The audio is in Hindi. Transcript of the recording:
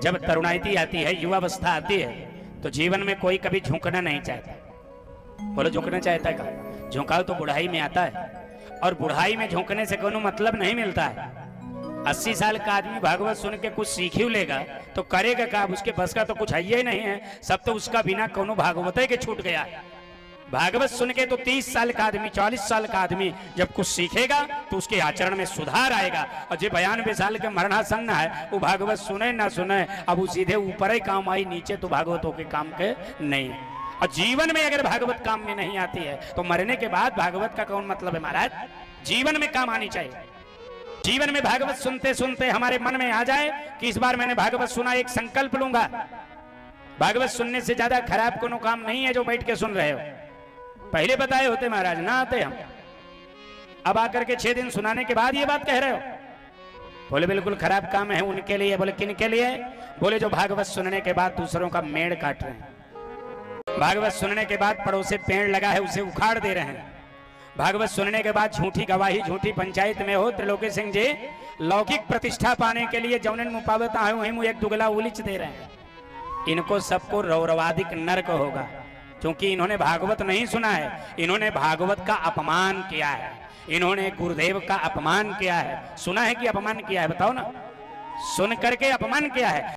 जब तरुणाई आती है, युवावस्था आती है, तो जीवन में कोई कभी झुकना नहीं चाहता। बोलो झुकना चाहता है का? झुकाव तो बुढ़ाई में आता है, और बुढ़ाई में झुकने से कोई मतलब नहीं मिलता है। 80 साल का आदमी भागवत सुन के कुछ सीख ही लेगा तो करेगा का? उसके बस का तो कुछ है ही नहीं है, सब तो उसका बिना कोनो भागवत के छूट गया है। भागवत सुन के तो 30 साल का आदमी, 40 साल का आदमी जब कुछ सीखेगा तो उसके आचरण में सुधार आएगा। और जो 92 साल के मरणासन्न है वो भागवत सुने ना सुने, अब वो सीधे ऊपर ही काम आई, नीचे तो भागवतों के काम के नहीं। और जीवन में अगर भागवत काम में नहीं आती है तो मरने के बाद भागवत का कौन मतलब है महाराज? जीवन में काम आनी चाहिए। जीवन में भागवत सुनते सुनते हमारे मन में आ जाए कि इस बार मैंने भागवत सुना, एक संकल्प लूंगा। भागवत सुनने से ज्यादा खराब कोनो काम नहीं है जो बैठ के सुन रहे हो। पहले बताए होते महाराज, ना आते हम। अब आकर के 6 दिन सुनाने के बाद ये बात कह रहे हो। बोले बिल्कुल खराब काम है उनके लिए। बोले किन के लिए? बोले जो भागवत सुनने के बाद दूसरों का मेड़ काट रहे हैं, भागवत सुनने के बाद पड़ोसे पेड़ लगा है उसे उखाड़ दे रहे हैं, भागवत सुनने के बाद झूठी गवाही, झूठी पंचायत में हो त्रिलोकी सिंह जी लौकिक प्रतिष्ठा पाने के लिए जौनन मुपावता है वहीं मुँह एक दुगला उलिच दे रहे हैं। इनको सबको रौरवादिक नरक होगा, क्योंकि इन्होंने भागवत नहीं सुना है, इन्होंने भागवत का अपमान किया है, इन्होंने गुरुदेव का अपमान किया है। सुना है कि अपमान किया है? बताओ ना, सुन करके अपमान किया है।